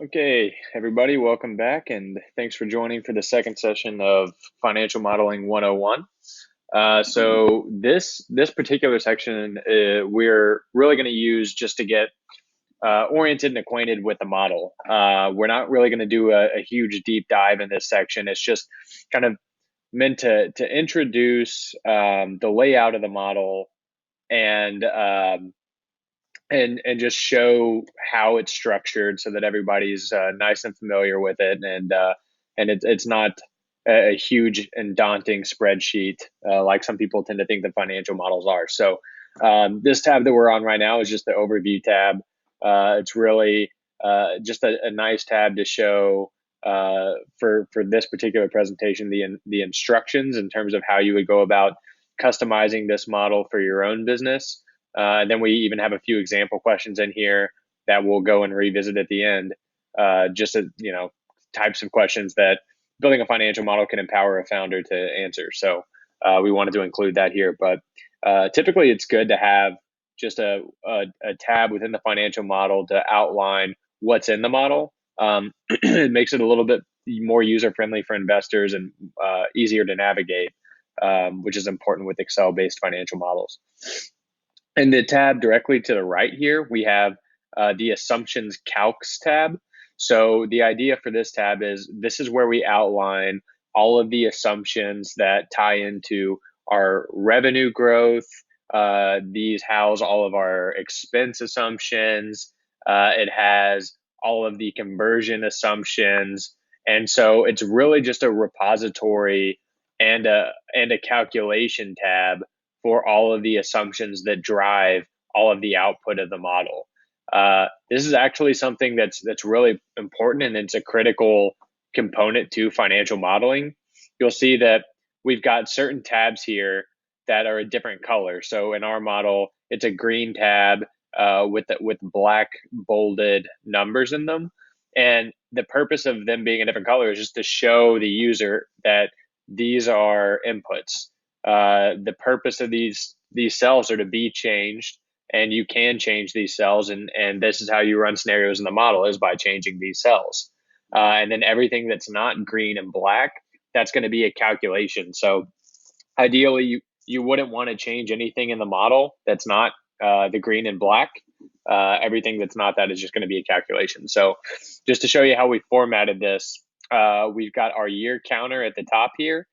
Okay, everybody, welcome back, and thanks for joining for the second session of Financial Modeling 101. So this particular section, we're really going to use just to get oriented and acquainted with the model. We're not really going to do a huge deep dive in this section. It's just kind of meant to introduce the layout of the model and and just show how it's structured so that everybody's nice and familiar with it, and it's not a huge and daunting spreadsheet like some people tend to think the financial models are. So this tab that we're on right now is just the overview tab. It's really just a nice tab to show for this particular presentation the instructions in terms of how you would go about customizing this model for your own business. And then we even have a few example questions in here that we'll go and revisit at the end. Just types of questions that building a financial model can empower a founder to answer. So we wanted to include that here. But typically, it's good to have just a tab within the financial model to outline what's in the model. It makes it a little bit more user friendly for investors and easier to navigate, which is important with Excel based financial models. In the tab directly to the right here, we have the Assumptions Calcs tab. So the idea for this tab is this is where we outline all of the assumptions that tie into our revenue growth. These house all of our expense assumptions. It has all of the conversion assumptions. And so it's really just a repository and a calculation tab for all of the assumptions that drive all of the output of the model. This is actually something that's really important, and it's a critical component to financial modeling. You'll see that we've got certain tabs here that are a different color. So in our model, it's a green tab with black bolded numbers in them, and the purpose of them being a different color is just to show the user that these are inputs. The purpose of these cells are to be changed, and you can change these cells, and this is how you run scenarios in the model is by changing these cells. And then everything that's not green and black, that's going to be a calculation. So ideally, you wouldn't want to change anything in the model that's not the green and black. Everything that's not that is just going to be a calculation. So just to show you how we formatted this, we've got our year counter at the top here.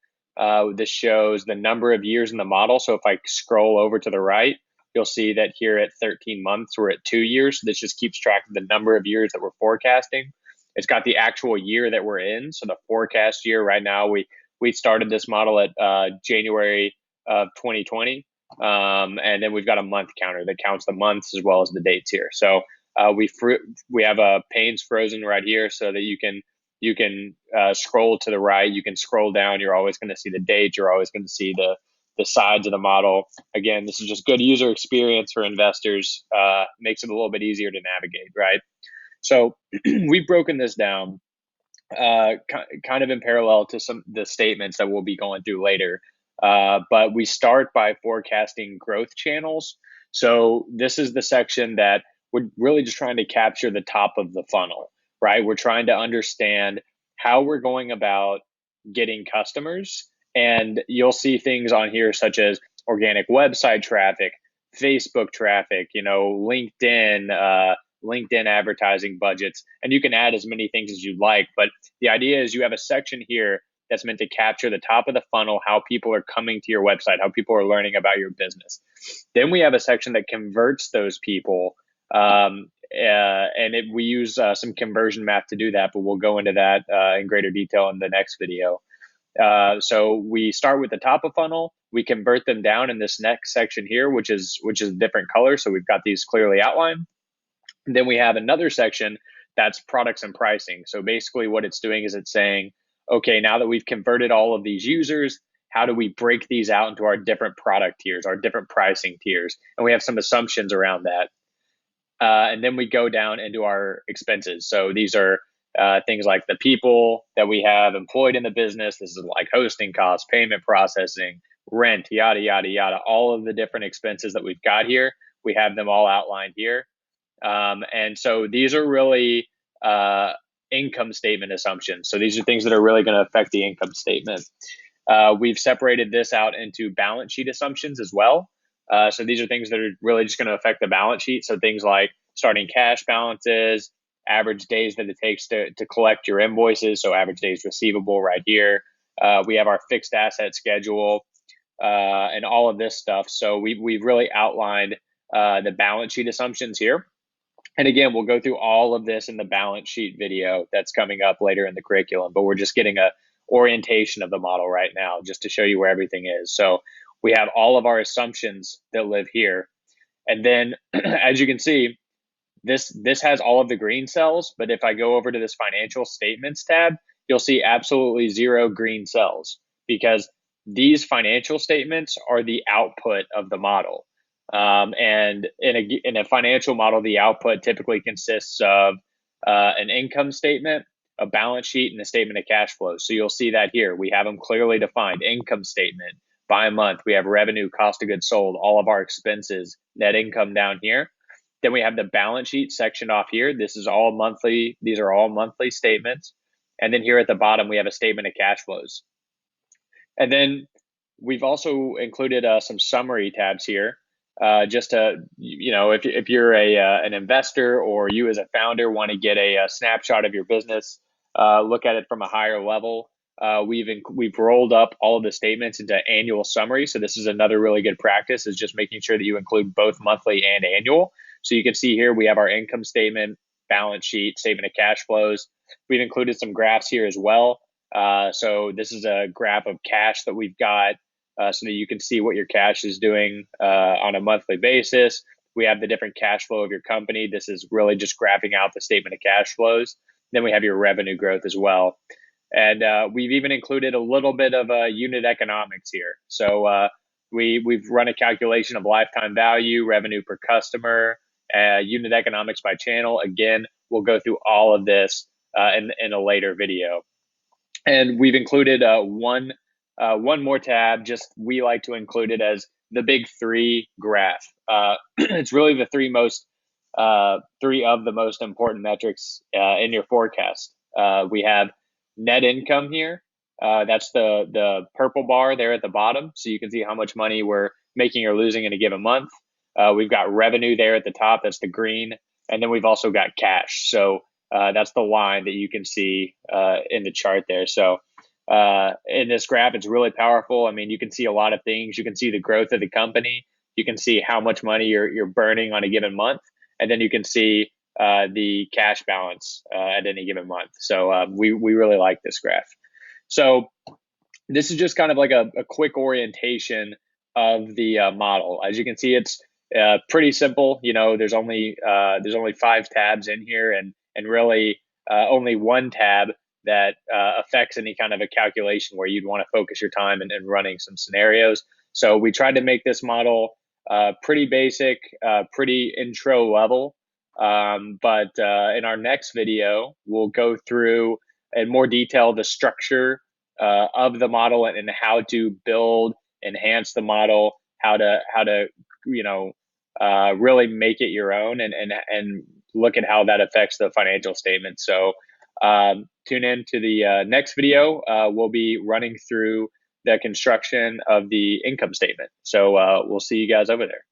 This shows the number of years in the model. So if I scroll over to the right, you'll see that here at 13 months, we're at 2 years. So this just keeps track of the number of years that we're forecasting. It's got the actual year that we're in. So the forecast year right now, we started this model at January of 2020. And then we've got a month counter that counts the months as well as the dates here. So we have panes frozen right here so that you can scroll to the right. You can scroll down. You're always going to see the date. You're always going to see the sides of the model. Again, this is just good user experience for investors. Makes it a little bit easier to navigate, right? So we've broken this down kind of in parallel to the statements that we'll be going through later. But we start by forecasting growth channels. So this is the section that we're really just trying to capture the top of the funnel, right? We're trying to understand how we're going about getting customers. And you'll see things on here such as organic website traffic, Facebook traffic, LinkedIn advertising budgets, and you can add as many things as you'd like. But the idea is you have a section here that's meant to capture the top of the funnel, how people are coming to your website, how people are learning about your business. Then we have a section that converts those people. We use some conversion math to do that, but we'll go into that in greater detail in the next video. So we start with the top of funnel. We convert them down in this next section here, which is different color. So we've got these clearly outlined. Then we have another section that's products and pricing. So basically what it's doing is it's saying, okay, now that we've converted all of these users, how do we break these out into our different product tiers, our different pricing tiers? And we have some assumptions around that. And then we go down into our expenses. So these are things like the people that we have employed in the business. This is like hosting costs, payment processing, rent, yada, yada, yada. All of the different expenses that we've got here, we have them all outlined here. And so these are really income statement assumptions. So these are things that are really going to affect the income statement. We've separated this out into balance sheet assumptions as well. So these are things that are really just going to affect the balance sheet. So things like starting cash balances, average days that it takes to collect your invoices. So average days receivable right here. We have our fixed asset schedule and all of this stuff. So we've really outlined the balance sheet assumptions here. And again, we'll go through all of this in the balance sheet video that's coming up later in the curriculum, but we're just getting a orientation of the model right now just to show you where everything is. So we have all of our assumptions that live here. And then as you can see, this has all of the green cells, but if I go over to this financial statements tab, you'll see absolutely zero green cells because these financial statements are the output of the model. And in a financial model, the output typically consists of an income statement, a balance sheet, and a statement of cash flows. So you'll see that here. We have them clearly defined. Income statement by month. We have revenue, cost of goods sold, all of our expenses, net income down here. Then we have the balance sheet section off here. This is all monthly. These are all monthly statements. And then here at the bottom, we have a statement of cash flows. And then we've also included some summary tabs here. Just to, if you're an investor or you as a founder want to get a snapshot of your business, look at it from a higher level. We've rolled up all of the statements into annual summary. So this is another really good practice, is just making sure that you include both monthly and annual. So you can see here we have our income statement, balance sheet, statement of cash flows. We've included some graphs here as well. So this is a graph of cash that we've got, so that you can see what your cash is doing on a monthly basis. We have the different cash flow of your company. This is really just graphing out the statement of cash flows. Then we have your revenue growth as well. And we've even included a little bit of unit economics here. So we've run a calculation of lifetime value, revenue per customer, unit economics by channel. Again, we'll go through all of this in a later video. And we've included one more tab. Just we like to include it as the big three graph. It's really the three of the most important metrics in your forecast. We have net income here. That's the purple bar there at the bottom. So you can see how much money we're making or losing in a given month. We've got revenue there at the top. That's the green. And then we've also got cash. So that's the line that you can see in the chart there. So in this graph, it's really powerful. I mean, you can see a lot of things. You can see the growth of the company. You can see how much money you're burning on a given month. And then you can see the cash balance at any given month. So we really like this graph. So this is just kind of like a quick orientation of the model. As you can see, it's pretty simple. There's only 5 tabs in here, and really only one tab that affects any kind of a calculation where you'd want to focus your time in running some scenarios. So we tried to make this model pretty basic, pretty intro level. But in our next video, we'll go through in more detail the structure of the model and how to build, enhance the model, how to really make it your own and look at how that affects the financial statement. So tune in to the next video. We'll be running through the construction of the income statement. So we'll see you guys over there.